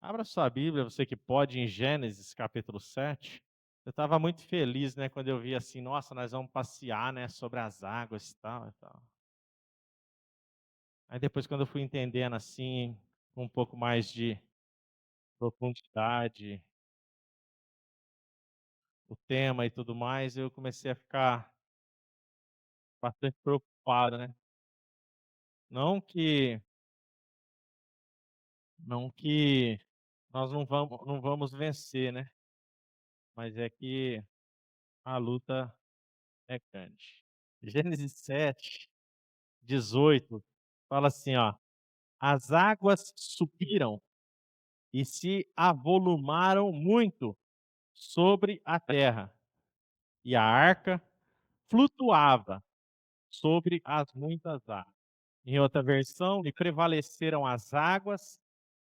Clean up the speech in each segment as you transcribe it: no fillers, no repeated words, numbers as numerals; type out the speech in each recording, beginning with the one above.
Abra sua Bíblia, você que pode, em Gênesis capítulo 7. Eu estava muito feliz, né, quando eu vi assim, nossa, nós vamos passear, né, sobre as águas e tal e tal. Aí depois quando eu fui entendendo assim, com um pouco mais de profundidade, o tema e tudo mais, eu comecei a ficar bastante preocupado, né? Não que não que nós não vamos vencer, né? Mas é que a luta é grande. Gênesis 7:18 fala assim, ó: as águas subiram e se avolumaram muito sobre a terra, e a arca flutuava sobre as muitas águas. Em outra versão, e prevaleceram as águas,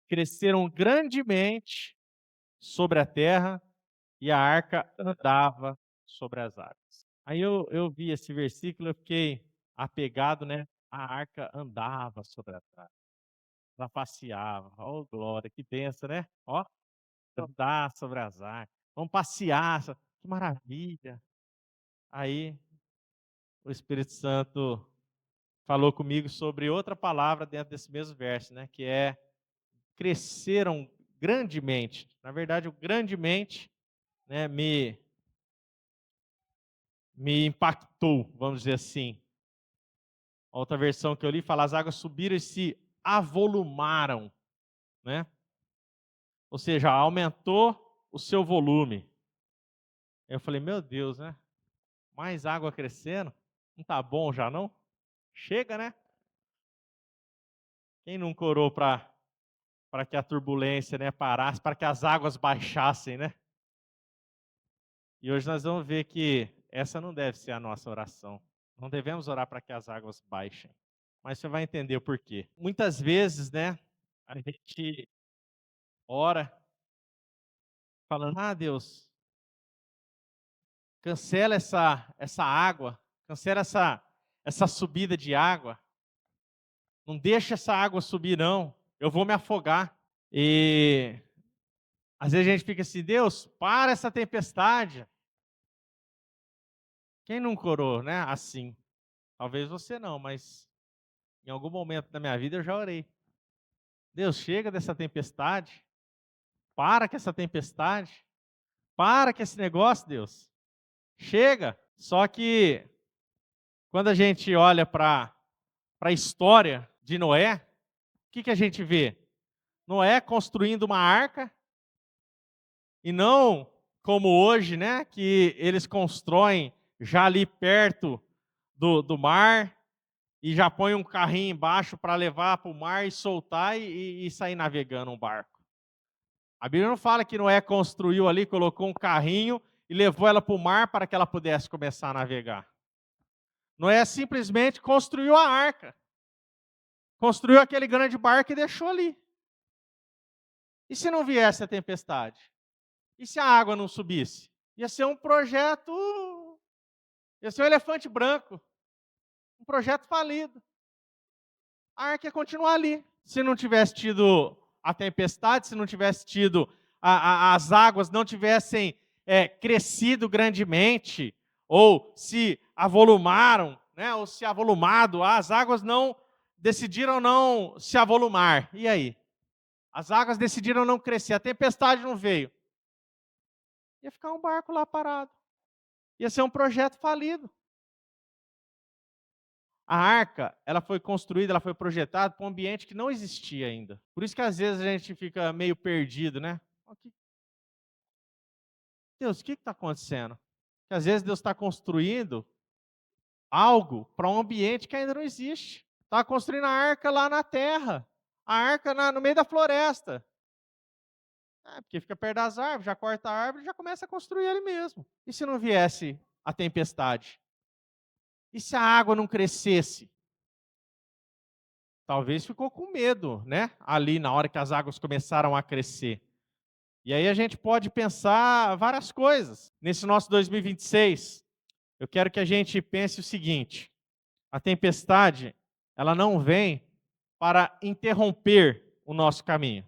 cresceram grandemente sobre a terra, e a arca andava sobre as águas. Aí eu vi esse versículo, eu fiquei apegado, né? A arca andava sobre as águas. Ela passeava. Ó, glória, que benção, né? Ó, andar sobre as águas. Vamos passear, que maravilha. Aí o Espírito Santo falou comigo sobre outra palavra dentro desse mesmo verso, né? Que é cresceram grandemente. Na verdade, o grandemente, né, me impactou, vamos dizer assim. A outra versão que eu li fala: as águas subiram e se avolumaram, né? Ou seja, aumentou o seu volume. Eu falei, meu Deus, né? Mais água crescendo? Não tá bom já não? Chega, né? Quem não orou para que a turbulência, né, parasse, para que as águas baixassem, né? E hoje nós vamos ver que essa não deve ser a nossa oração. Não devemos orar para que as águas baixem. Mas você vai entender o porquê. Muitas vezes, né, a gente ora falando: "Ah, Deus, cancela essa água, cancela essa subida de água. Não deixa essa água subir não. Eu vou me afogar". E às vezes a gente fica assim: "Deus, para essa tempestade". Quem não orou, né, assim? Talvez você não, mas em algum momento da minha vida eu já orei. Deus, chega dessa tempestade. Para com essa tempestade. Para com esse negócio, Deus. Chega. Só que quando a gente olha para a história de Noé, o que a gente vê? Noé construindo uma arca, e não como hoje, né, que eles constroem já ali perto do mar e já põe um carrinho embaixo para levar para o mar e soltar e sair navegando um barco. A Bíblia não fala que Noé construiu ali, colocou um carrinho e levou ela para o mar para que ela pudesse começar a navegar. Noé simplesmente construiu a arca, construiu aquele grande barco e deixou ali. E se não viesse a tempestade? E se a água não subisse? Ia ser um projeto, ia ser um elefante branco, um projeto falido. A arca ia continuar ali. Se não tivesse tido a tempestade, se não tivesse tido as águas não tivessem crescido grandemente, ou se avolumaram, né, ou se avolumado, as águas não decidiram não se avolumar. E aí? As águas decidiram não crescer, a tempestade não veio. Ia ficar um barco lá parado. Ia ser um projeto falido. A arca, ela foi construída, ela foi projetada para um ambiente que não existia ainda. Por isso que às vezes a gente fica meio perdido, né? Deus, o que está acontecendo? Que às vezes Deus está construindo algo para um ambiente que ainda não existe. Está construindo a arca lá na terra, a arca no meio da floresta. Porque fica perto das árvores, já corta a árvore e já começa a construir ali mesmo. E se não viesse a tempestade? E se a água não crescesse? Talvez ficou com medo, né? Ali na hora que as águas começaram a crescer. E aí a gente pode pensar várias coisas. Nesse nosso 2026, eu quero que a gente pense o seguinte: a tempestade, ela não vem para interromper o nosso caminho.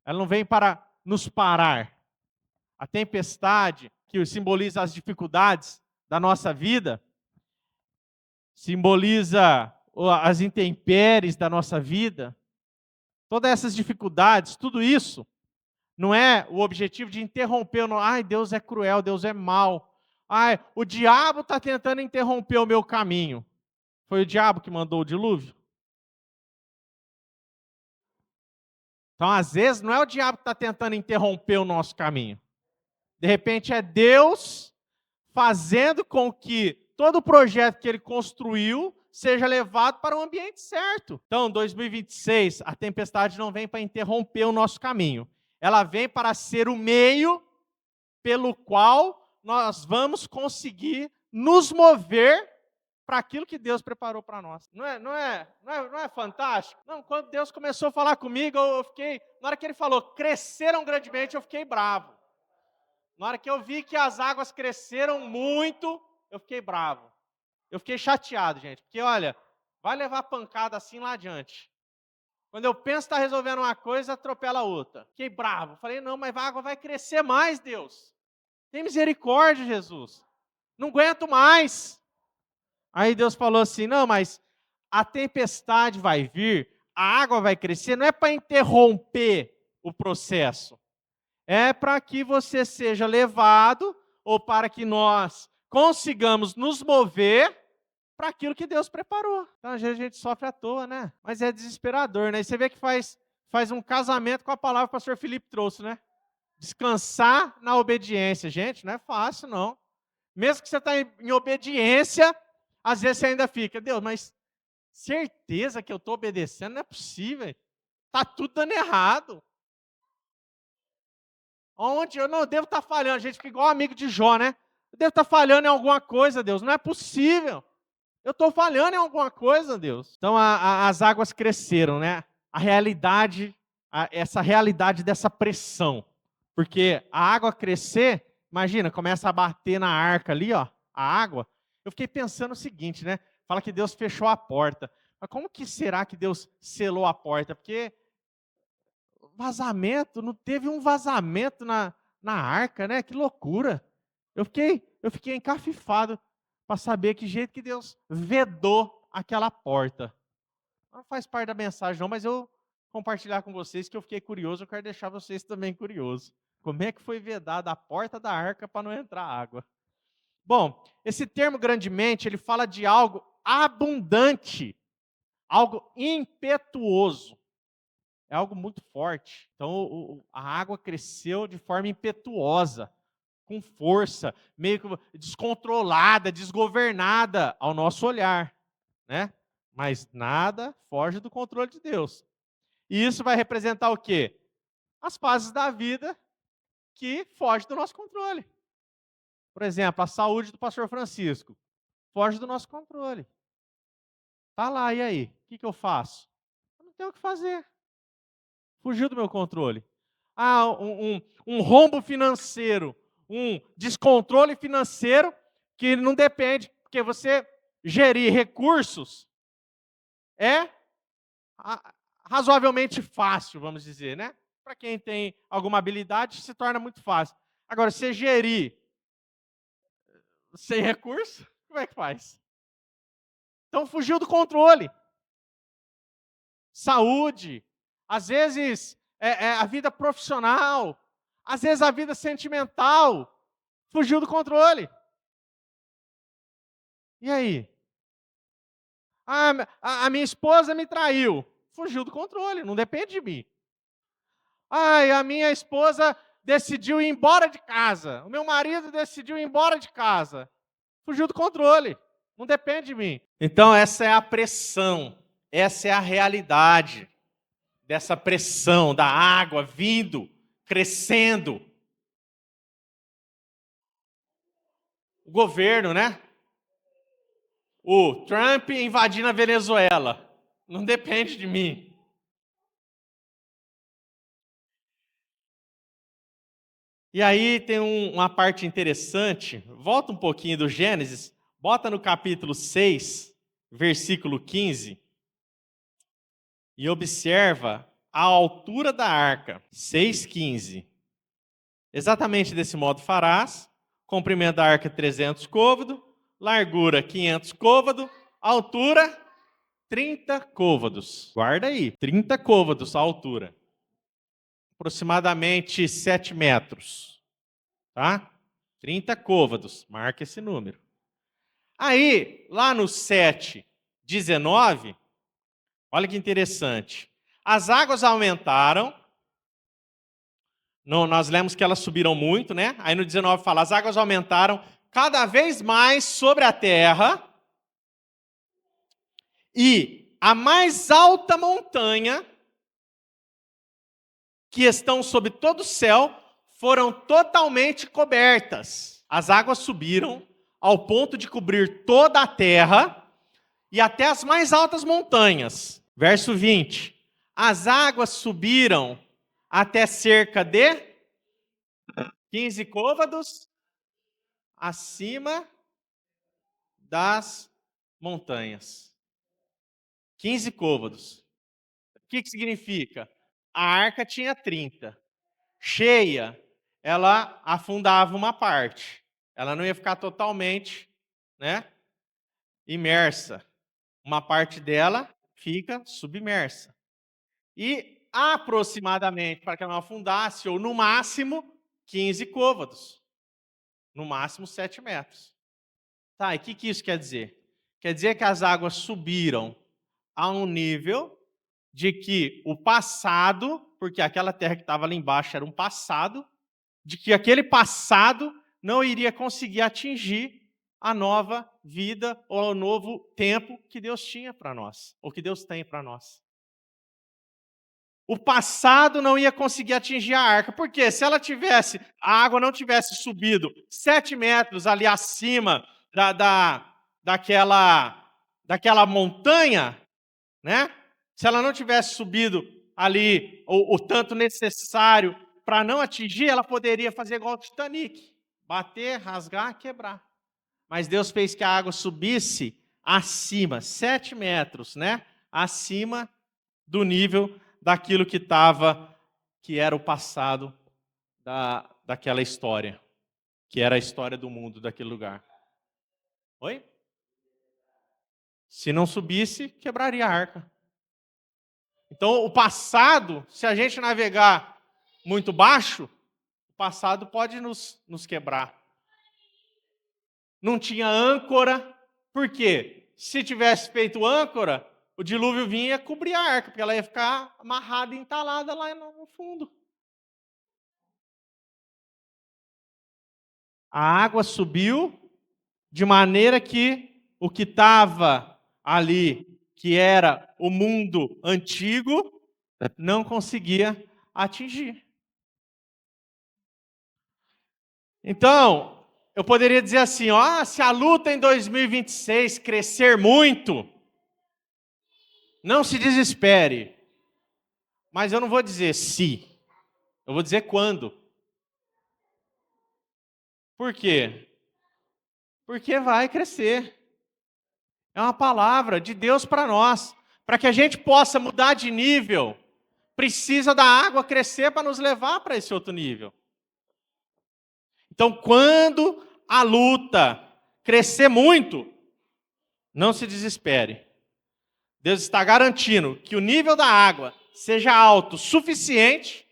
Ela não vem para nos parar. A tempestade, que simboliza as dificuldades da nossa vida, simboliza as intempéries da nossa vida, todas essas dificuldades, tudo isso, não é o objetivo de interromper, ai, Deus é cruel, Deus é mau, ai, o diabo está tentando interromper o meu caminho. Foi o diabo que mandou o dilúvio? Então, às vezes, não é o diabo que está tentando interromper o nosso caminho. De repente, é Deus fazendo com que todo o projeto que ele construiu seja levado para o ambiente certo. Então, 2026, a tempestade não vem para interromper o nosso caminho. Ela vem para ser o meio pelo qual nós vamos conseguir nos mover para aquilo que Deus preparou para nós. Não é fantástico? Não, quando Deus começou a falar comigo, eu fiquei, na hora que ele falou, cresceram grandemente, eu fiquei bravo. Na hora que eu vi que as águas cresceram muito, eu fiquei bravo. Eu fiquei chateado, gente, porque olha, vai levar pancada assim lá adiante. Quando eu penso que está resolvendo uma coisa, atropela a outra. Fiquei bravo. Falei, não, mas a água vai crescer mais, Deus. Tem misericórdia, Jesus. Não aguento mais. Aí Deus falou assim, não, mas a tempestade vai vir, a água vai crescer, não é para interromper o processo. É para que você seja levado, ou para que nós consigamos nos mover para aquilo que Deus preparou. Então, às vezes a gente sofre à toa, né? Mas é desesperador, né? E você vê que faz um casamento com a palavra que o pastor Felipe trouxe, né? Descansar na obediência. Gente, não é fácil, não. Mesmo que você está em obediência, às vezes você ainda fica, Deus, mas certeza que eu estou obedecendo? Não é possível. Está tudo dando errado. Onde eu não devo estar falhando. A gente fica igual amigo de Jó, né? Eu devo estar falhando em alguma coisa, Deus. Não é possível. Eu estou falhando em alguma coisa, Deus. Então as águas cresceram, né? A realidade, essa realidade dessa pressão. Porque a água crescer, imagina, começa a bater na arca ali, ó, a água. Eu fiquei pensando o seguinte, né? Fala que Deus fechou a porta. Mas como que será que Deus selou a porta? Porque vazamento, não teve um vazamento na arca, né? Que loucura. Eu fiquei encafifado para saber que jeito que Deus vedou aquela porta. Não faz parte da mensagem não, mas eu compartilhar com vocês que eu fiquei curioso, eu quero deixar vocês também curiosos. Como é que foi vedada a porta da arca para não entrar água? Bom, esse termo grandemente, ele fala de algo abundante, algo impetuoso. É algo muito forte. Então, a água cresceu de forma impetuosa, com força, meio que descontrolada, desgovernada ao nosso olhar, né? Mas nada foge do controle de Deus. E isso vai representar o quê? As fases da vida que fogem do nosso controle. Por exemplo, a saúde do pastor Francisco foge do nosso controle. Tá lá, e aí? O que eu faço? Eu não tenho o que fazer. Fugiu do meu controle. Ah, um rombo financeiro, um descontrole financeiro que não depende, porque você gerir recursos é razoavelmente fácil, vamos dizer, né? Para quem tem alguma habilidade, se torna muito fácil. Agora, você gerir sem recurso, como é que faz? Então, fugiu do controle. Saúde, às vezes a vida profissional, às vezes a vida sentimental, fugiu do controle. E aí? A minha esposa me traiu. Fugiu do controle, não depende de mim. A minha esposa decidiu ir embora de casa. O meu marido decidiu ir embora de casa. Fugiu do controle, não depende de mim. Então essa é a pressão, essa é a realidade dessa pressão da água vindo, crescendo. O governo, né? O Trump invadindo a Venezuela. Não depende de mim. E aí tem uma parte interessante. Volta um pouquinho do Gênesis. Bota no capítulo 6, versículo 15. E observa a altura da arca, 6,15. Exatamente desse modo farás. Comprimento da arca 300 côvados, largura 500 côvados, altura 30 côvados. Guarda aí, 30 côvados a altura. Aproximadamente 7 metros. Tá? 30 côvados, marca esse número. Aí, lá no 7,19, olha que interessante. As águas aumentaram. Nós lemos que elas subiram muito, né? Aí no 19 fala, as águas aumentaram cada vez mais sobre a terra e a mais alta montanha que estão sobre todo o céu foram totalmente cobertas. As águas subiram ao ponto de cobrir toda a terra e até as mais altas montanhas. Verso 20. As águas subiram até cerca de 15 côvados acima das montanhas. 15 côvados. O que significa? A arca tinha 30. Cheia, ela afundava uma parte. Ela não ia ficar totalmente, né, imersa. Uma parte dela fica submersa. E aproximadamente, para que ela não afundasse, ou no máximo, 15 côvados. No máximo 7 metros. Tá, e o que isso quer dizer? Quer dizer que as águas subiram a um nível de que o passado, porque aquela terra que estava ali embaixo era um passado, de que aquele passado não iria conseguir atingir a nova vida ou o novo tempo que Deus tinha para nós, ou que Deus tem para nós. O passado não ia conseguir atingir a arca. Por quê? Se ela tivesse, a água não tivesse subido 7 metros ali acima daquela montanha, né? Se ela não tivesse subido ali o tanto necessário para não atingir, ela poderia fazer igual o Titanic, bater, rasgar, quebrar. Mas Deus fez que a água subisse acima, 7 metros, né? Acima do nível daquilo que era o passado daquela história, que era a história do mundo daquele lugar. Oi? Se não subisse, quebraria a arca. Então, o passado, se a gente navegar muito baixo, o passado pode nos quebrar. Não tinha âncora, por quê? Se tivesse feito âncora, o dilúvio vinha e ia cobrir a arca, porque ela ia ficar amarrada e entalada lá no fundo. A água subiu de maneira que o que estava ali, que era o mundo antigo, não conseguia atingir. Então, eu poderia dizer assim, ó, se a luta em 2026 crescer muito, não se desespere. Mas eu não vou dizer se, eu vou dizer quando. Por quê? Porque vai crescer. É uma palavra de Deus para nós. Para que a gente possa mudar de nível, precisa da água crescer para nos levar para esse outro nível. Então, quando a luta crescer muito, não se desespere. Deus está garantindo que o nível da água seja alto o suficiente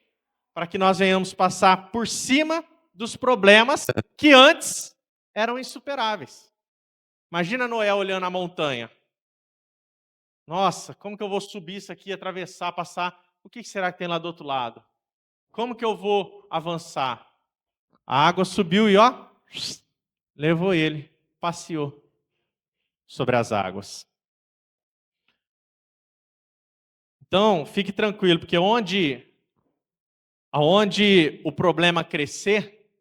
para que nós venhamos passar por cima dos problemas que antes eram insuperáveis. Imagina Noé olhando a montanha. Nossa, como que eu vou subir isso aqui, atravessar, passar? O que será que tem lá do outro lado? Como que eu vou avançar? A água subiu e ó, levou ele, passeou sobre as águas. Então, fique tranquilo, porque aonde o problema crescer,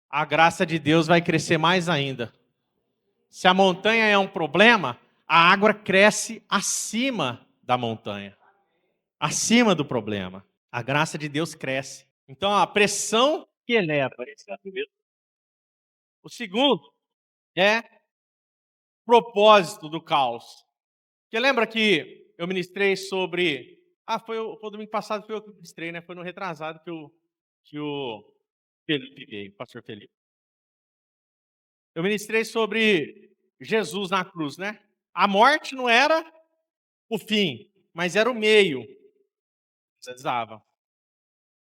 a graça de Deus vai crescer mais ainda. Se a montanha é um problema, a água cresce acima da montanha, acima do problema. A graça de Deus cresce. Então, a pressão que eleva. O segundo é propósito do caos. Porque lembra que eu ministrei sobre Foi o domingo passado, foi eu que ministrei, né? Foi no retrasado que o Felipe veio, o pastor Felipe. Eu ministrei sobre Jesus na cruz, né? A morte não era o fim, mas era o meio que precisava.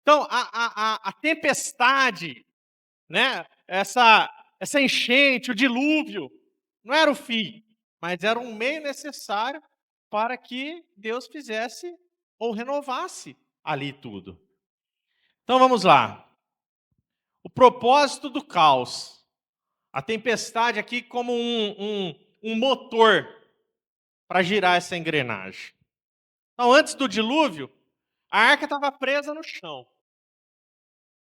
Então, a tempestade, né? Essa enchente, o dilúvio, não era o fim, mas era um meio necessário para que Deus fizesse ou renovasse ali tudo. Então vamos lá. O propósito do caos. A tempestade aqui como um motor para girar essa engrenagem. Então, antes do dilúvio, a arca estava presa no chão.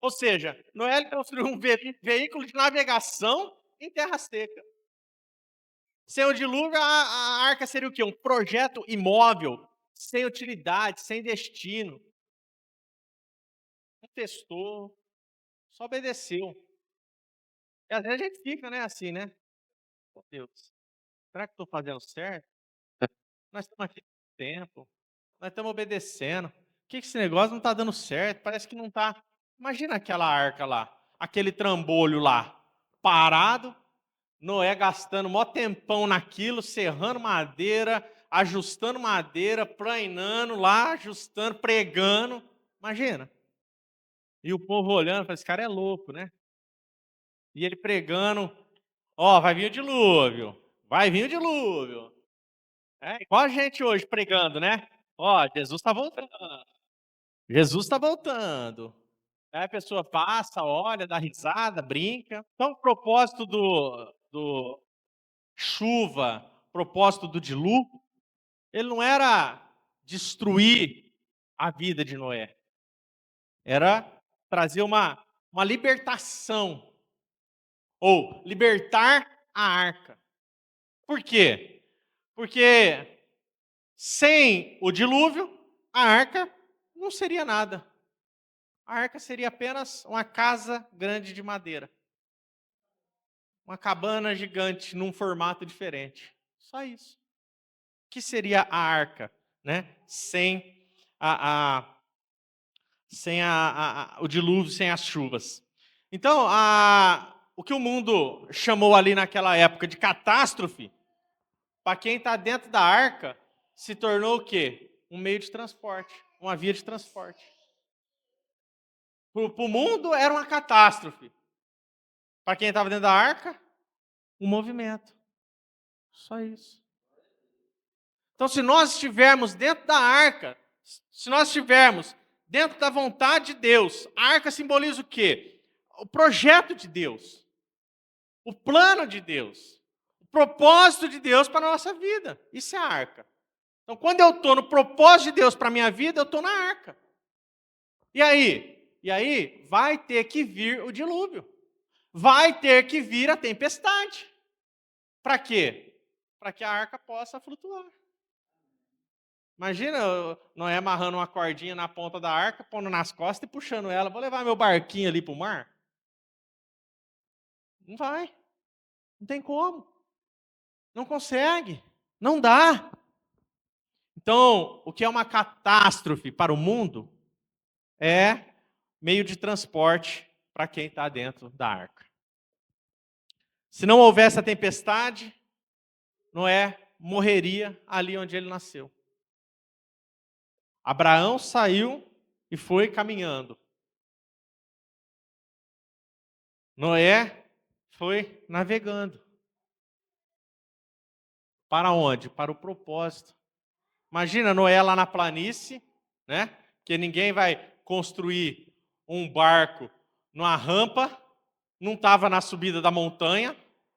Ou seja, Noé construiu um veículo de navegação em terra seca. Sem o dilúvio, a arca seria o quê? Um projeto imóvel, sem utilidade, sem destino. Não testou, só obedeceu. E às vezes a gente fica, né, assim, né? Meu Deus, será que estou fazendo certo? Nós estamos aqui há tempo, nós estamos obedecendo. Por que esse negócio não está dando certo? Parece que não está. Imagina aquela arca lá, aquele trambolho lá, parado, Noé gastando mó tempão naquilo, serrando madeira, ajustando madeira, plainando lá, ajustando, pregando. Imagina. E o povo olhando, falando, esse cara é louco, né? E ele pregando, ó, vai vir o dilúvio, vai vir o dilúvio. É igual a gente hoje pregando, né? Ó, Jesus está voltando. Jesus está voltando. Aí a pessoa passa, olha, dá risada, brinca. Então, o propósito do chuva, propósito do dilúvio, ele não era destruir a vida de Noé. Era trazer uma libertação, ou libertar a arca. Por quê? Porque sem o dilúvio, a arca não seria nada. A arca seria apenas uma casa grande de madeira. Uma cabana gigante num formato diferente. Só isso. O que seria a arca, né? Sem o dilúvio, sem as chuvas. Então, o que o mundo chamou ali naquela época de catástrofe, para quem está dentro da arca, se tornou o quê? Um meio de transporte, uma via de transporte. Para o mundo era uma catástrofe. Para quem estava dentro da arca, um movimento. Só isso. Então, se nós estivermos dentro da arca, se nós estivermos dentro da vontade de Deus, a arca simboliza o quê? O projeto de Deus, o plano de Deus, o propósito de Deus para a nossa vida. Isso é a arca. Então, quando eu estou no propósito de Deus para a minha vida, eu estou na arca. E aí? E aí vai ter que vir o dilúvio. Vai ter que vir a tempestade. Para quê? Para que a arca possa flutuar. Imagina Noé amarrando uma cordinha na ponta da arca, pondo nas costas e puxando ela. Vou levar meu barquinho ali para o mar? Não vai. Não tem como. Não consegue. Não dá. Então, o que é uma catástrofe para o mundo é meio de transporte para quem está dentro da arca. Se não houvesse a tempestade, Noé morreria ali onde ele nasceu. Abraão saiu e foi caminhando. Noé foi navegando. Para onde? Para o propósito. Imagina Noé lá na planície, né? Que ninguém vai construir um barco numa rampa, não estava na subida da montanha,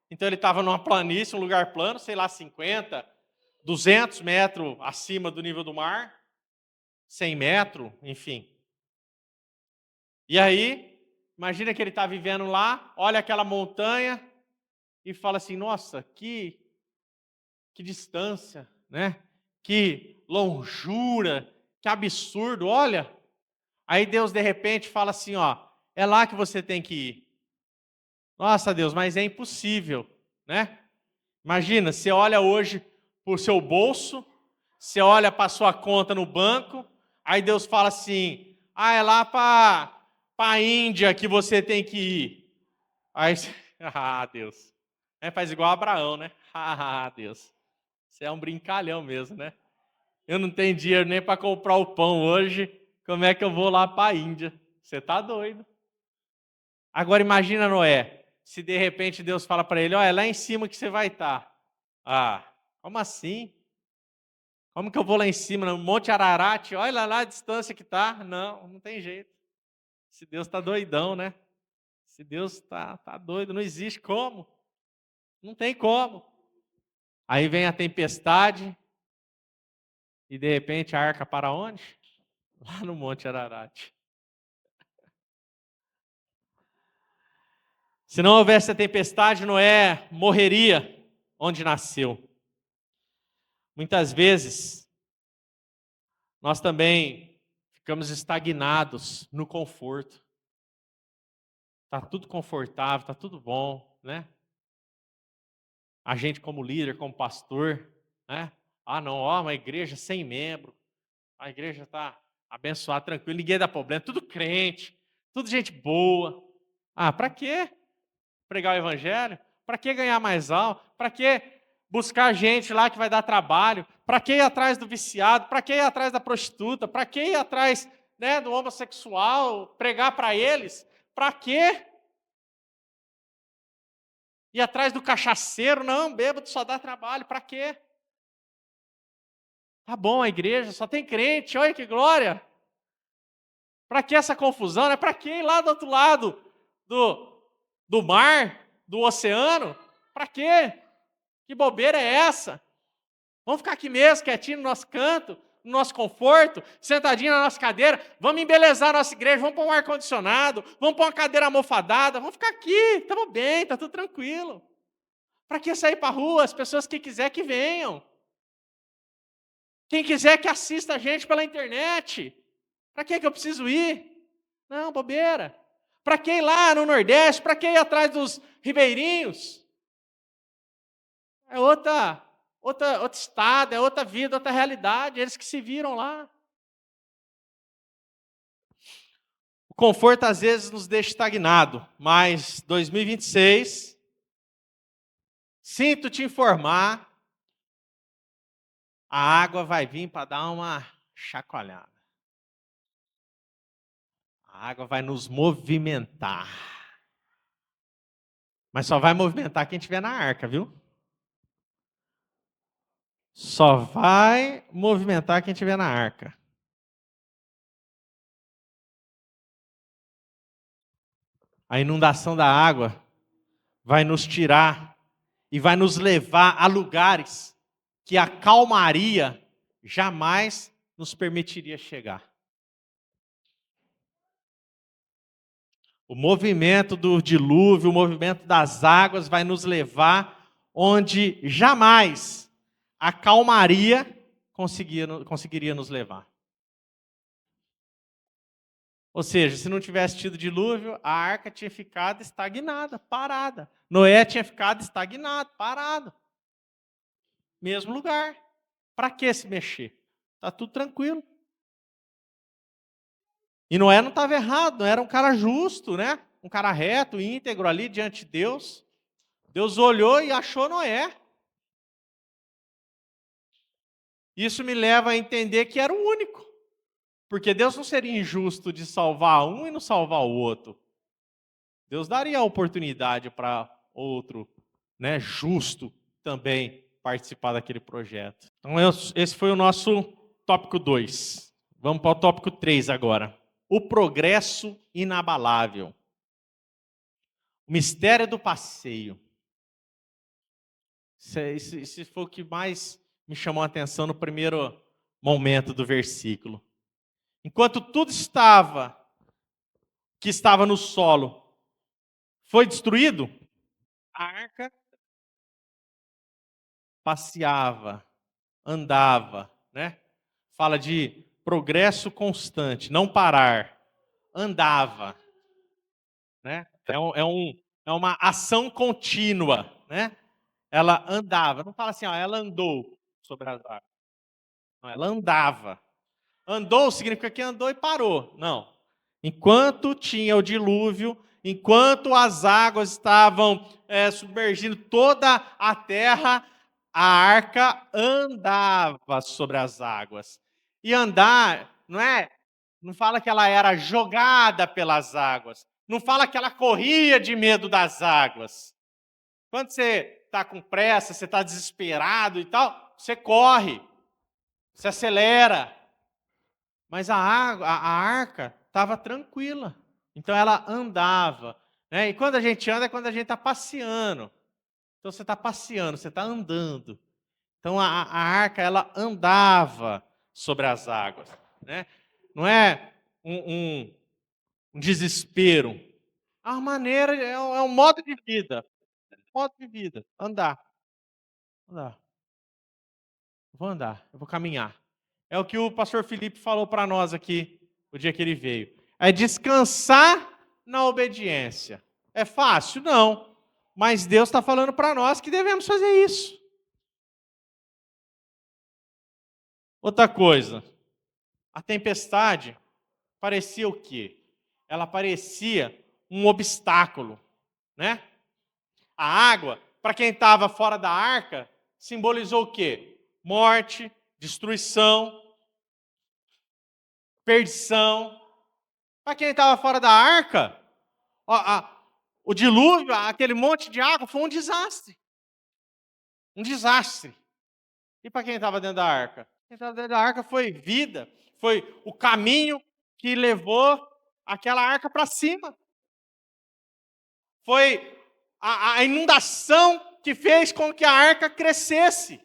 então ele estava numa planície, um lugar plano, sei lá, 50, 200 metros acima do nível do mar, 100 metros, enfim. E aí, imagina que ele está vivendo lá, olha aquela montanha e fala assim, nossa, que distância, né? Que longura, que absurdo, olha. Aí Deus de repente fala assim, ó, é lá que você tem que ir. Nossa, Deus, mas é impossível, né? Imagina, você olha hoje para o seu bolso, você olha para a sua conta no banco, Aí Deus fala assim: é lá para a Índia que você tem que ir. Aí, Deus. Faz igual Abraão, né? Deus. Você é um brincalhão mesmo, né? Eu não tenho dinheiro nem para comprar o pão hoje. Como é que eu vou lá para a Índia? Você tá doido. Agora imagina Noé. Se de repente Deus fala para ele: é lá em cima que você vai estar. Como assim? Como que eu vou lá em cima, no Monte Ararat? Olha lá a distância que tá. Não, não tem jeito. Se Deus tá doidão, né? Se Deus tá doido, não existe como. Não tem como. Aí vem a tempestade e de repente a arca para onde? Lá no Monte Ararat. Se não houvesse a tempestade, Noé morreria onde nasceu. Muitas vezes nós também ficamos estagnados no conforto. Tá tudo confortável, tá tudo bom, né? A gente como líder, como pastor, né? Não, uma igreja sem membro. A igreja está abençoada, tranquila, ninguém dá problema, tudo crente, tudo gente boa. Para quê pregar o evangelho? Para que ganhar mais alma? Para que buscar gente lá que vai dar trabalho? Para que ir atrás do viciado? Para que ir atrás da prostituta? Para que ir atrás, né, do homossexual? Pregar para eles? Para quê? Ir atrás do cachaceiro? Não, bêbado só dá trabalho. Para quê? Tá bom, a igreja só tem crente, olha que glória. Para que essa confusão? Né? Para que ir lá do outro lado do mar, do oceano? Para quê? Que bobeira é essa? Vamos ficar aqui mesmo, quietinho no nosso canto, no nosso conforto, sentadinho na nossa cadeira. Vamos embelezar a nossa igreja, vamos pôr um ar-condicionado, vamos pôr uma cadeira almofadada, vamos ficar aqui, estamos bem, está tudo tranquilo. Para que sair para a rua? As pessoas que quiser que venham. Quem quiser que assista a gente pela internet. Para que eu preciso ir? Não, bobeira. Para que ir lá no Nordeste? Para que ir atrás dos ribeirinhos? É outro estado, é outra vida, outra realidade. Eles que se viram lá. O conforto às vezes nos deixa estagnado, mas 2026, sinto te informar, a água vai vir para dar uma chacoalhada. A água vai nos movimentar. Mas só vai movimentar quem estiver na arca, viu? Só vai movimentar quem estiver na arca. A inundação da água vai nos tirar e vai nos levar a lugares que a calmaria jamais nos permitiria chegar. O movimento do dilúvio, o movimento das águas vai nos levar onde jamais a calmaria conseguiria nos levar. Ou seja, se não tivesse tido dilúvio, a arca tinha ficado estagnada, parada. Noé tinha ficado estagnado, parado. Mesmo lugar. Para que se mexer? Está tudo tranquilo. E Noé não estava errado, não era um cara justo, né? Um cara reto, íntegro ali diante de Deus. Deus olhou e achou Noé. Isso me leva a entender que era o único. Porque Deus não seria injusto de salvar um e não salvar o outro. Deus daria a oportunidade para outro, né, justo também participar daquele projeto. Então esse foi o nosso tópico 2. Vamos para o tópico 3 agora. O progresso inabalável. O mistério do passeio. Esse foi o que mais me chamou a atenção no primeiro momento do versículo. Enquanto tudo que estava no solo foi destruído, a arca passeava, andava, né? Fala de progresso constante, não parar, andava, né? É uma ação contínua, né? Ela andava, não fala assim, ela andou sobre as águas, não, ela andava. Andou significa que andou e parou. Não. Enquanto tinha o dilúvio, enquanto as águas estavam submergindo toda a terra, a arca andava sobre as águas. E andar, não fala que ela era jogada pelas águas. Não fala que ela corria de medo das águas. Quando você está com pressa, você está desesperado e tal, você corre, você acelera. Mas a arca estava tranquila. Então ela andava. Né? E quando a gente anda é quando a gente está passeando. Então você está passeando, você está andando. Então a arca ela andava sobre as águas. Né? Não é um desespero. É uma maneira, é um modo de vida. Modo de vida. Andar. Andar. Vou andar, eu vou caminhar. É o que o pastor Felipe falou para nós aqui o dia que ele veio. É descansar na obediência. É fácil? Não. Mas Deus está falando para nós que devemos fazer isso. Outra coisa, a tempestade parecia o quê? Ela parecia um obstáculo, né? A água, para quem estava fora da arca, simbolizou o quê? Morte, destruição, perdição. Para quem estava fora da arca, o dilúvio, aquele monte de água, foi um desastre. Um desastre. E para quem estava dentro da arca? Quem estava dentro da arca foi vida, foi o caminho que levou aquela arca para cima. Foi a inundação que fez com que a arca crescesse.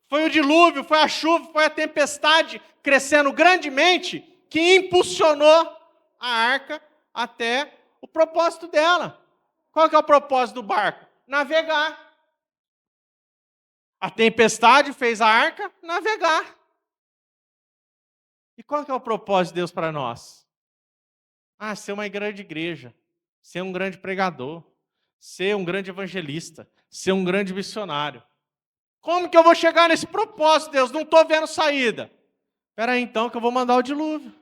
Foi o dilúvio, foi a chuva, foi a tempestade crescendo grandemente que impulsionou a arca até o propósito dela. Qual que é o propósito do barco? Navegar. A tempestade fez a arca navegar. E qual que é o propósito de Deus para nós? Ser uma grande igreja, ser um grande pregador, ser um grande evangelista, ser um grande missionário. Como que eu vou chegar nesse propósito, Deus? Não estou vendo saída. Espera aí então que eu vou mandar o dilúvio.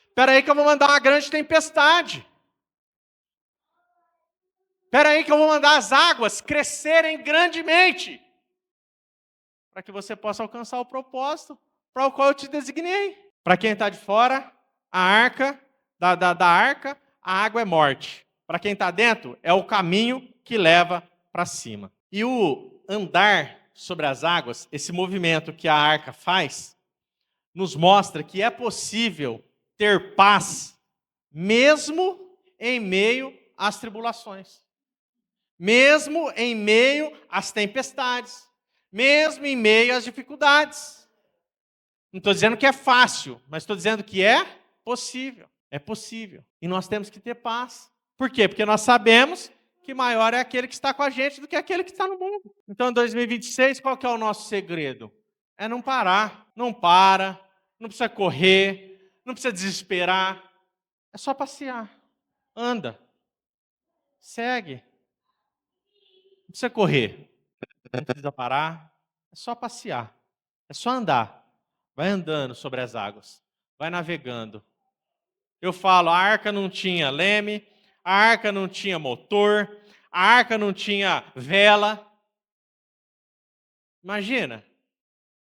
Espera aí que eu vou mandar uma grande tempestade. Espera aí que eu vou mandar as águas crescerem grandemente. Para que você possa alcançar o propósito para o qual eu te designei. Para quem está de fora, a arca, da arca, a água é morte. Para quem está dentro, é o caminho que leva para cima. E o andar sobre as águas, esse movimento que a arca faz, nos mostra que é possível ter paz, mesmo em meio às tribulações. Mesmo em meio às tempestades. Mesmo em meio às dificuldades. Não estou dizendo que é fácil, mas estou dizendo que é possível. É possível. E nós temos que ter paz. Por quê? Porque nós sabemos que maior é aquele que está com a gente do que aquele que está no mundo. Então, em 2026, qual que é o nosso segredo? É não parar. Não para, não precisa correr, não precisa desesperar. É só passear. Anda. Segue. Não precisa correr. Não precisa parar. É só passear. É só andar. Vai andando sobre as águas. Vai navegando. Eu falo, a arca não tinha leme, a arca não tinha motor, a arca não tinha vela. Imagina,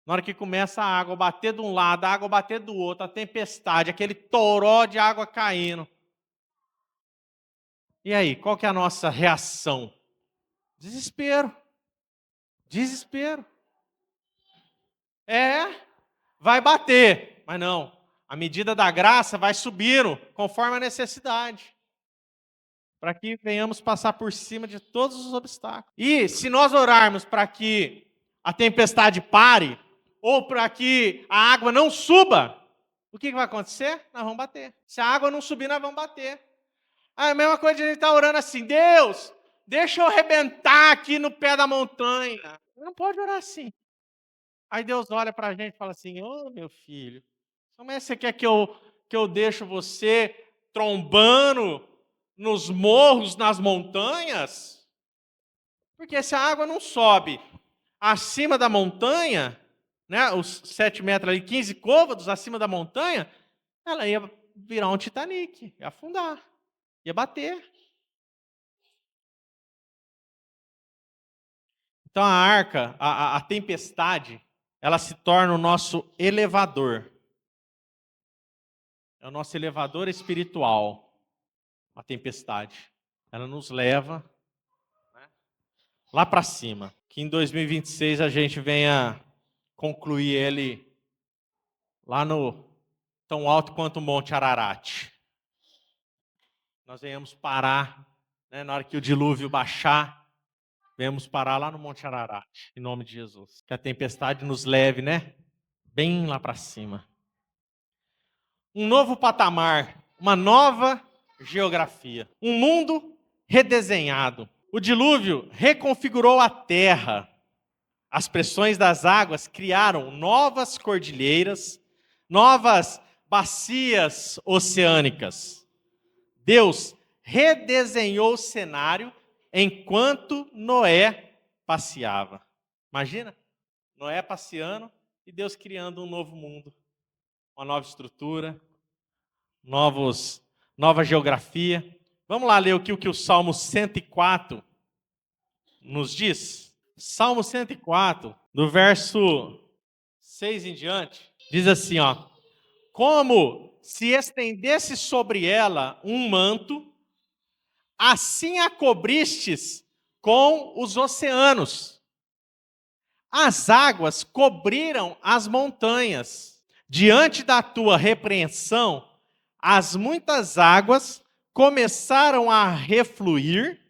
na hora que começa a água bater de um lado, a água bater do outro, a tempestade, aquele toró de água caindo. E aí, qual que é a nossa reação? Desespero. Desespero. Vai bater, mas não. A medida da graça vai subindo conforme a necessidade, para que venhamos passar por cima de todos os obstáculos. E se nós orarmos para que a tempestade pare, ou para que a água não suba, o que vai acontecer? Nós vamos bater. Se a água não subir, nós vamos bater. A mesma coisa de a gente estar orando assim, Deus, deixa eu arrebentar aqui no pé da montanha. Não pode orar assim. Aí Deus olha para a gente e fala assim, meu filho, como é que você quer que eu deixo você trombando nos morros, nas montanhas? Porque se a água não sobe acima da montanha, né, os 7 metros ali, 15 côvados acima da montanha, ela ia virar um Titanic, ia afundar, ia bater. Então a arca, a tempestade, ela se torna o nosso elevador. É o nosso elevador espiritual, a tempestade. Ela nos leva, né, lá para cima. Que em 2026 a gente venha concluir ele lá no tão alto quanto o Monte Ararat. Nós venhamos parar, né, na hora que o dilúvio baixar, venhamos parar lá no Monte Ararat, em nome de Jesus. Que a tempestade nos leve, né, bem lá para cima. Um novo patamar, uma nova geografia, um mundo redesenhado. O dilúvio reconfigurou a terra. As pressões das águas criaram novas cordilheiras, novas bacias oceânicas. Deus redesenhou o cenário enquanto Noé passeava. Imagina, Noé passeando e Deus criando um novo mundo, uma nova estrutura, nova geografia. Vamos lá ler o que o Salmo 104 nos diz? Salmo 104, do verso 6 em diante, diz assim, ó: como se estendesse sobre ela um manto, assim a cobristes com os oceanos. As águas cobriram as montanhas. Diante da tua repreensão, as muitas águas começaram a refluir,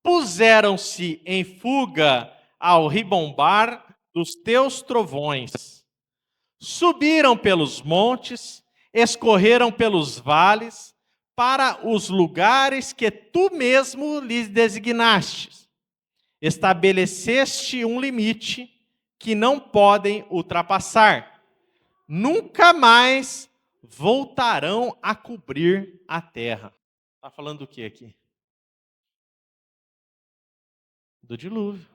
puseram-se em fuga ao ribombar dos teus trovões. Subiram pelos montes, escorreram pelos vales, para os lugares que tu mesmo lhes designaste. Estabeleceste um limite que não podem ultrapassar. Nunca mais voltarão a cobrir a terra. Está falando do que aqui? Do dilúvio.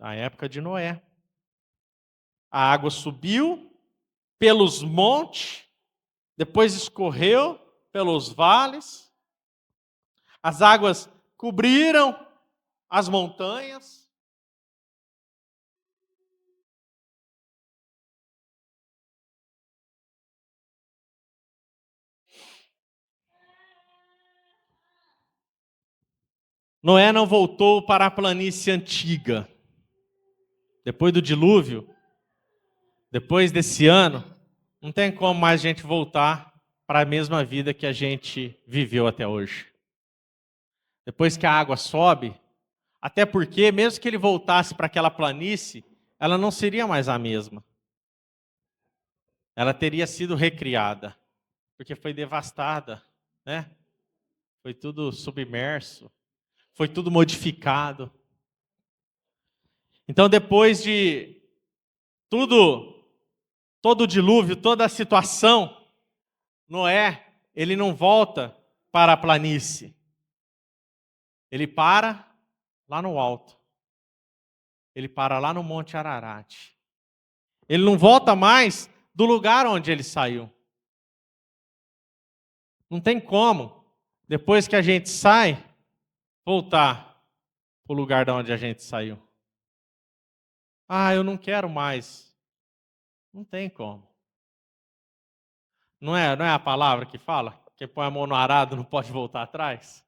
A época de Noé. A água subiu pelos montes, depois escorreu pelos vales. As águas cobriram as montanhas. Noé não voltou para a planície antiga. Depois do dilúvio, depois desse ano, não tem como mais a gente voltar para a mesma vida que a gente viveu até hoje. Depois que a água sobe, até porque, mesmo que ele voltasse para aquela planície, ela não seria mais a mesma. Ela teria sido recriada, porque foi devastada, né? Foi tudo submerso, foi tudo modificado. Então, depois de todo o dilúvio, toda a situação, Noé, ele não volta para a planície. Ele para lá no alto. Ele para lá no Monte Ararat. Ele não volta mais do lugar onde ele saiu. Não tem como, depois que a gente sai, voltar para o lugar de onde a gente saiu. Ah, eu não quero mais. Não tem como. Não é a palavra que fala? Quem põe a mão no arado não pode voltar atrás?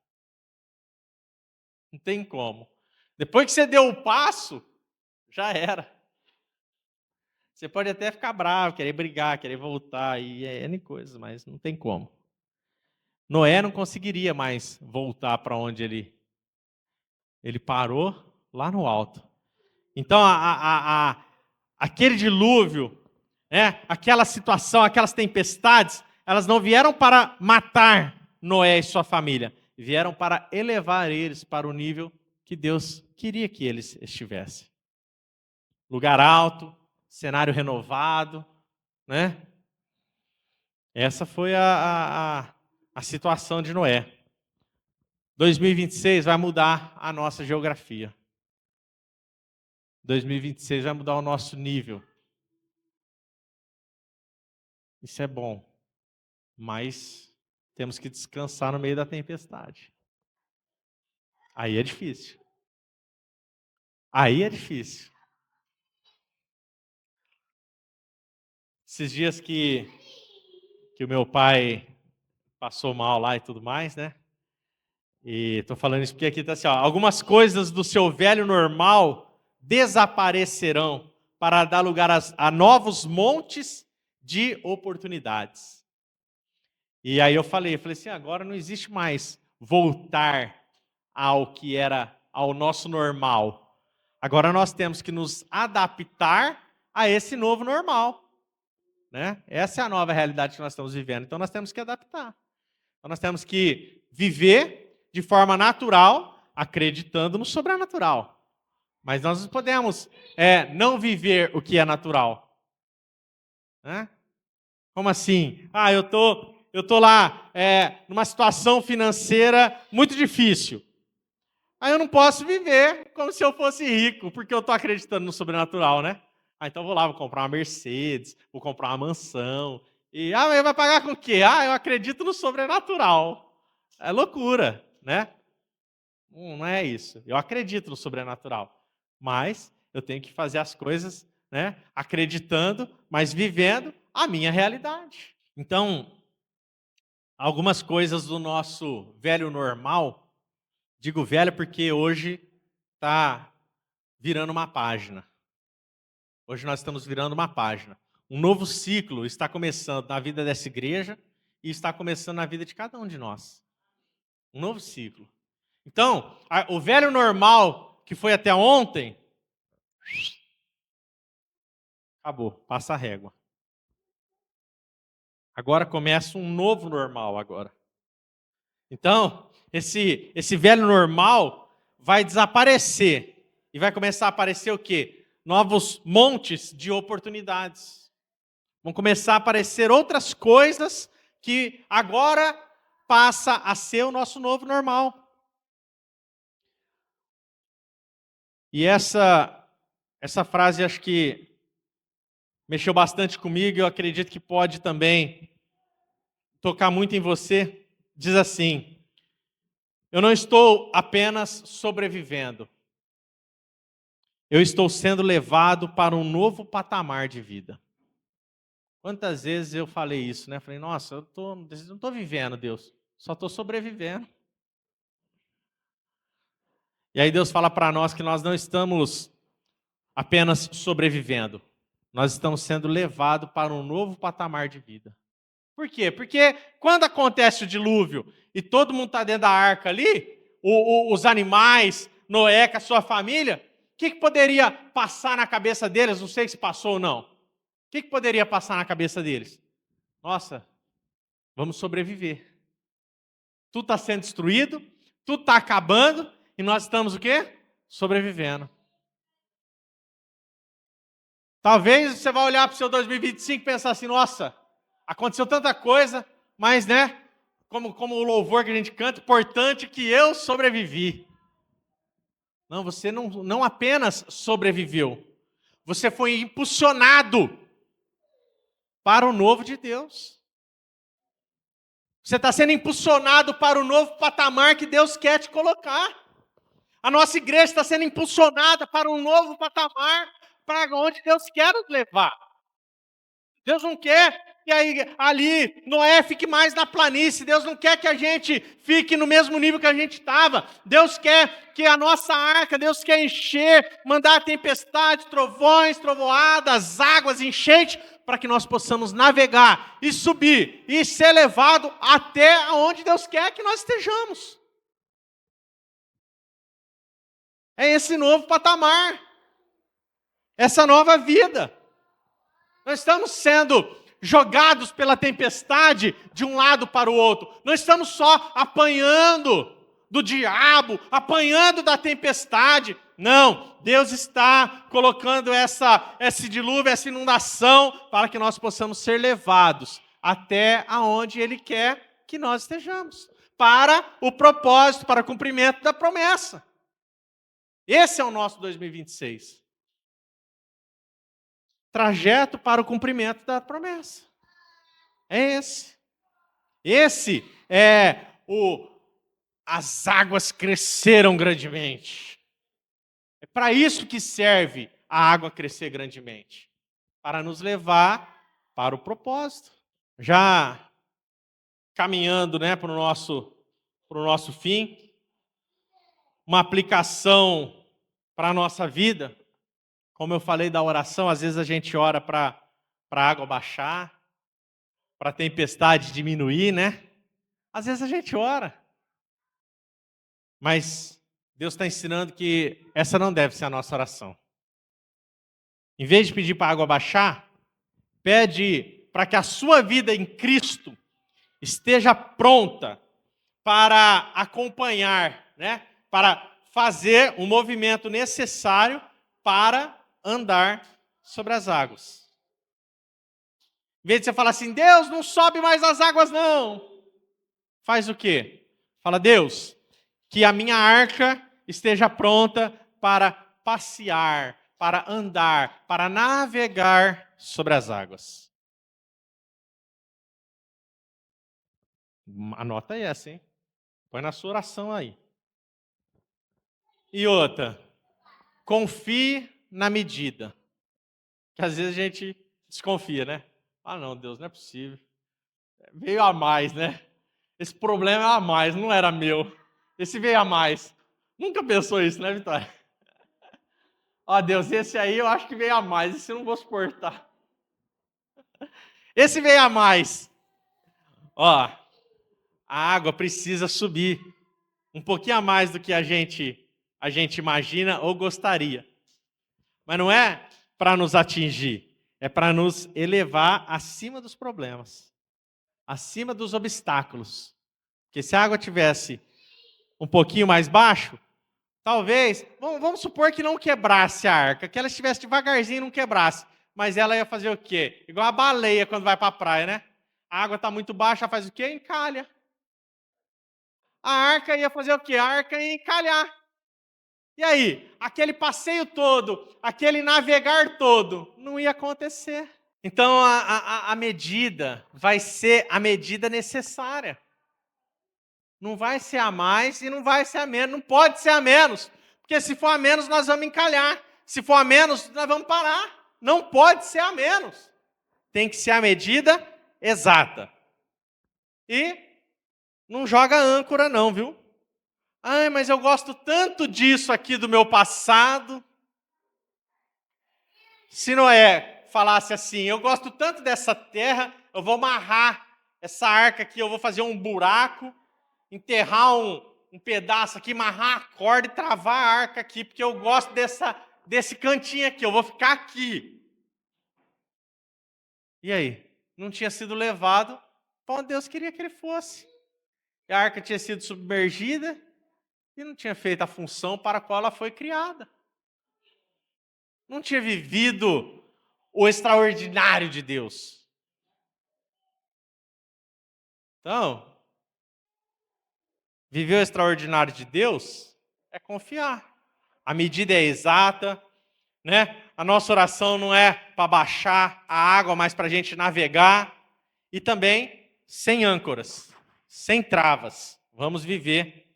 Não tem como. Depois que você deu o passo, já era. Você pode até ficar bravo, querer brigar, querer voltar, e N coisas, mas não tem como. Noé não conseguiria mais voltar para onde ele parou, lá no alto. Então, aquele dilúvio, né, aquela situação, aquelas tempestades, elas não vieram para matar Noé e sua família, vieram para elevar eles para o nível que Deus queria que eles estivessem. Lugar alto, cenário renovado, né? Essa foi a situação de Noé. 2026 vai mudar a nossa geografia. 2026 vai mudar o nosso nível. Isso é bom, mas temos que descansar no meio da tempestade. Aí é difícil. Aí é difícil. Esses dias que o meu pai passou mal lá e tudo mais, né? E estou falando isso porque aqui está assim, ó, algumas coisas do seu velho normal desaparecerão para dar lugar a novos montes de oportunidades. E aí eu falei assim, agora não existe mais voltar ao que era, ao nosso normal. Agora nós temos que nos adaptar a esse novo normal. Né? Essa é a nova realidade que nós estamos vivendo. Então nós temos que adaptar. Então nós temos que viver de forma natural, acreditando no sobrenatural. Mas nós não podemos não viver o que é natural. Né? Como assim? Eu tô lá numa situação financeira muito difícil. Aí eu não posso viver como se eu fosse rico, porque eu estou acreditando no sobrenatural, né? Então eu vou lá, vou comprar uma Mercedes, vou comprar uma mansão. E, mas vai pagar com o quê? Eu acredito no sobrenatural. É loucura, né? Não é isso. Eu acredito no sobrenatural. Mas eu tenho que fazer as coisas, né? Acreditando, mas vivendo a minha realidade. Então, algumas coisas do nosso velho normal, digo velho porque hoje está virando uma página. Hoje nós estamos virando uma página. Um novo ciclo está começando na vida dessa igreja e está começando na vida de cada um de nós. Um novo ciclo. Então, o velho normal que foi até ontem, acabou, passa a régua. Agora começa um novo normal agora. Então, esse velho normal vai desaparecer e vai começar a aparecer o quê? Novos montes de oportunidades. Vão começar a aparecer outras coisas que agora passa a ser o nosso novo normal. E essa frase acho que mexeu bastante comigo e eu acredito que pode também tocar muito em você. Diz assim: eu não estou apenas sobrevivendo, eu estou sendo levado para um novo patamar de vida. Quantas vezes eu falei isso, né? Falei, nossa, eu não estou vivendo, Deus, só estou sobrevivendo. E aí Deus fala para nós que nós não estamos apenas sobrevivendo, nós estamos sendo levados para um novo patamar de vida. Por quê? Porque quando acontece o dilúvio e todo mundo está dentro da arca ali, os animais, Noé com a sua família, o que poderia passar na cabeça deles? Não sei se passou ou não. O que poderia passar na cabeça deles? Nossa, vamos sobreviver. Tudo está sendo destruído, tudo está acabando e nós estamos o quê? Sobrevivendo. Talvez você vá olhar para o seu 2025 e pensar assim, nossa, aconteceu tanta coisa, mas, né, como o louvor que a gente canta, importante que eu sobrevivi. Não, você não apenas sobreviveu, você foi impulsionado para o novo de Deus. Você está sendo impulsionado para o novo patamar que Deus quer te colocar. A nossa igreja está sendo impulsionada para um novo patamar, para onde Deus quer nos levar. Deus não quer que ali Noé fique mais na planície. Deus não quer que a gente fique no mesmo nível que a gente estava. Deus quer que a nossa arca, Deus quer encher, mandar tempestade, trovões, trovoadas, águas, enchente, para que nós possamos navegar e subir e ser levado até onde Deus quer que nós estejamos. É esse novo patamar, essa nova vida. Nós estamos sendo jogados pela tempestade de um lado para o outro. Não estamos só apanhando do diabo, apanhando da tempestade. Não, Deus está colocando esse dilúvio, essa inundação, para que nós possamos ser levados até aonde Ele quer que nós estejamos. Para o propósito, para o cumprimento da promessa. Esse é o nosso 2026. trajeto para o cumprimento da promessa. É esse. Esse é as águas cresceram grandemente. É para isso que serve a água crescer grandemente, para nos levar para o propósito. Já caminhando, né, para o nosso fim, uma aplicação para a nossa vida. Como eu falei da oração, às vezes a gente ora para a água baixar, para a tempestade diminuir, né? Às vezes a gente ora, mas Deus está ensinando que essa não deve ser a nossa oração. Em vez de pedir para a água baixar, pede para que a sua vida em Cristo esteja pronta para acompanhar, né? Para fazer o movimento necessário para andar sobre as águas. Em vez de você falar assim, Deus, não sobe mais as águas não. Faz o quê? Fala, Deus, que a minha arca esteja pronta para passear, para andar, para navegar sobre as águas. Anota essa, hein? Põe na sua oração aí. E outra, confie na medida. Que às vezes a gente desconfia, né? Ah, não, Deus, não é possível. Veio a mais, né? Esse problema é a mais, não era meu. Esse veio a mais. Nunca pensou isso, né, Vitória? Ó, Deus, esse aí eu acho que veio a mais, esse eu não vou suportar. Esse veio a mais. Ó, a água precisa subir um pouquinho a mais do que a gente imagina ou gostaria. Mas não é para nos atingir, é para nos elevar acima dos problemas, acima dos obstáculos. Porque se a água tivesse um pouquinho mais baixo, talvez, vamos supor que não quebrasse a arca, que ela estivesse devagarzinho e não quebrasse. Mas ela ia fazer o quê? Igual a baleia quando vai para a praia, né? A água está muito baixa, ela faz o quê? Encalha. A arca ia fazer o quê? A arca ia encalhar. E aí? Aquele passeio todo, aquele navegar todo, não ia acontecer. Então a medida vai ser a medida necessária. Não vai ser a mais e não vai ser a menos. Não pode ser a menos. Porque se for a menos, nós vamos encalhar. Se for a menos, nós vamos parar. Não pode ser a menos. Tem que ser a medida exata. E não joga âncora não, viu? Ai, mas eu gosto tanto disso aqui do meu passado. Se Noé falasse assim, eu gosto tanto dessa terra, eu vou amarrar essa arca aqui, eu vou fazer um buraco, enterrar um pedaço aqui, amarrar a corda e travar a arca aqui, porque eu gosto desse cantinho aqui, eu vou ficar aqui. E aí? Não tinha sido levado para onde Deus queria que ele fosse. A arca tinha sido submergida e não tinha feito a função para a qual ela foi criada. Não tinha vivido o extraordinário de Deus. Então, viver o extraordinário de Deus é confiar. A medida é exata, né? A nossa oração não é para baixar a água, mas para a gente navegar. E também sem âncoras, sem travas. Vamos viver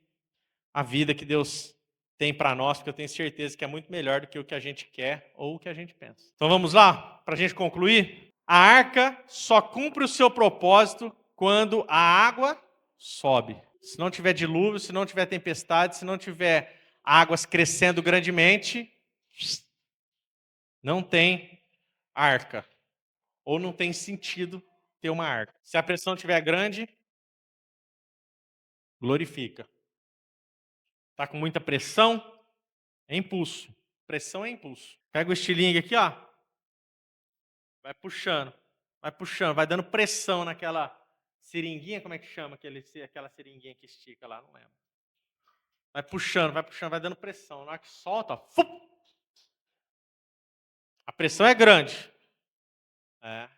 a vida que Deus tem para nós, porque eu tenho certeza que é muito melhor do que o que a gente quer ou o que a gente pensa. Então vamos lá, para a gente concluir. A arca só cumpre o seu propósito quando a água sobe. Se não tiver dilúvio, se não tiver tempestade, se não tiver águas crescendo grandemente, não tem arca. Ou não tem sentido ter uma arca. Se a pressão estiver grande, glorifica. Está com muita pressão, é impulso. Pressão é impulso. Pega o estilingue aqui, ó. Vai puxando, vai dando pressão naquela seringuinha, como é que chama aquela seringuinha que estica lá, não lembro. Vai puxando, vai dando pressão. Na hora que solta, ó, a pressão é grande. É.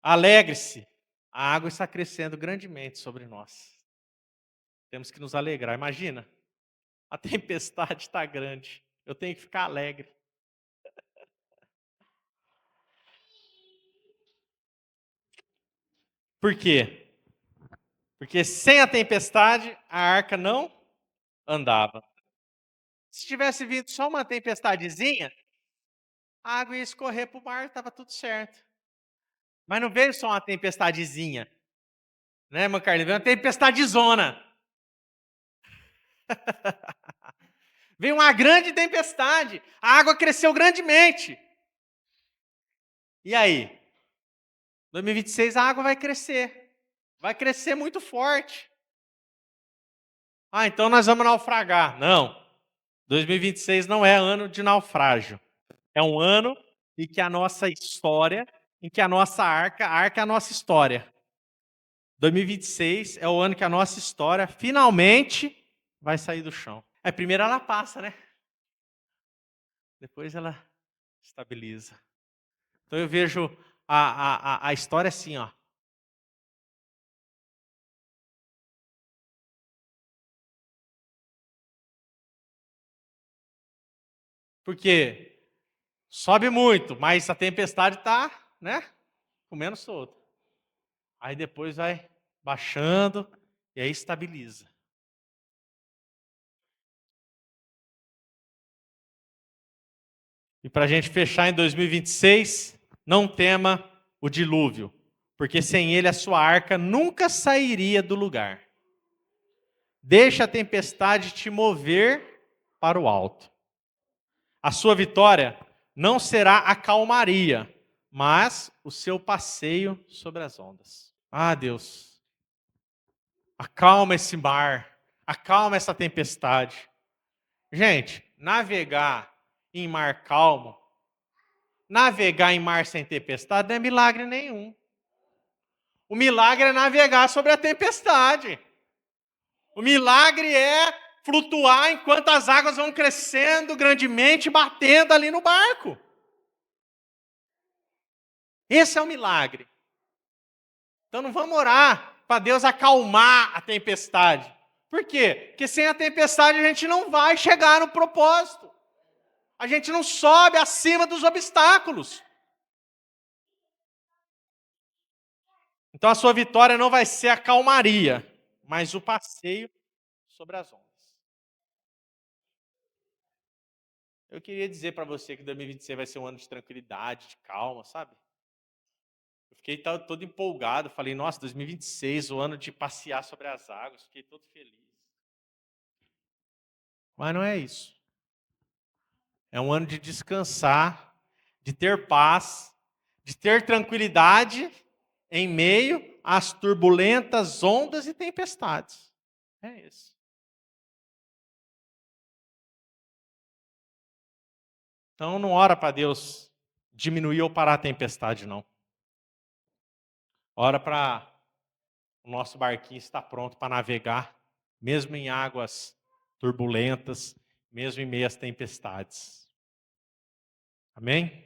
Alegre-se. A água está crescendo grandemente sobre nós. Temos que nos alegrar. Imagina, a tempestade está grande. Eu tenho que ficar alegre. Por quê? Porque sem a tempestade, a arca não andava. Se tivesse vindo só uma tempestadezinha, a água ia escorrer para o mar, estava tudo certo. Mas não veio só uma tempestadezinha, né, irmã Carlinhos? Veio uma tempestadezona. Veio uma grande tempestade, a água cresceu grandemente. E aí? 2026 a água vai crescer muito forte. Ah, então nós vamos naufragar. Não, 2026 não é ano de naufrágio. É um ano em que a nossa história, em que a nossa arca, a arca é a nossa história. 2026 é o ano que a nossa história finalmente vai sair do chão. Primeiro ela passa, né? Depois ela estabiliza. Então eu vejo a história assim, ó. Porque sobe muito, mas a tempestade está, né, comendo solto. Aí depois vai baixando e aí estabiliza. E para a gente fechar em 2026, não tema o dilúvio, porque sem ele a sua arca nunca sairia do lugar. Deixa a tempestade te mover para o alto. A sua vitória não será a calmaria, mas o seu passeio sobre as ondas. Ah, Deus, acalma esse mar, acalma essa tempestade. Gente, navegar em mar calmo, navegar em mar sem tempestade não é milagre nenhum. O milagre é navegar sobre a tempestade. O milagre é flutuar enquanto as águas vão crescendo grandemente, batendo ali no barco. Esse é o milagre. Então não vamos orar para Deus acalmar a tempestade. Por quê? Porque sem a tempestade a gente não vai chegar no propósito. A gente não sobe acima dos obstáculos. Então a sua vitória não vai ser a calmaria, mas o passeio sobre as ondas. Eu queria dizer para você que 2026 vai ser um ano de tranquilidade, de calma, sabe? Eu fiquei todo empolgado, falei, nossa, 2026, o ano de passear sobre as águas, fiquei todo feliz. Mas não é isso. É um ano de descansar, de ter paz, de ter tranquilidade em meio às turbulentas ondas e tempestades. É isso. Então não ora para Deus diminuir ou parar a tempestade, não. Ora para o nosso barquinho estar pronto para navegar, mesmo em águas turbulentas, mesmo em meio às tempestades. Amém?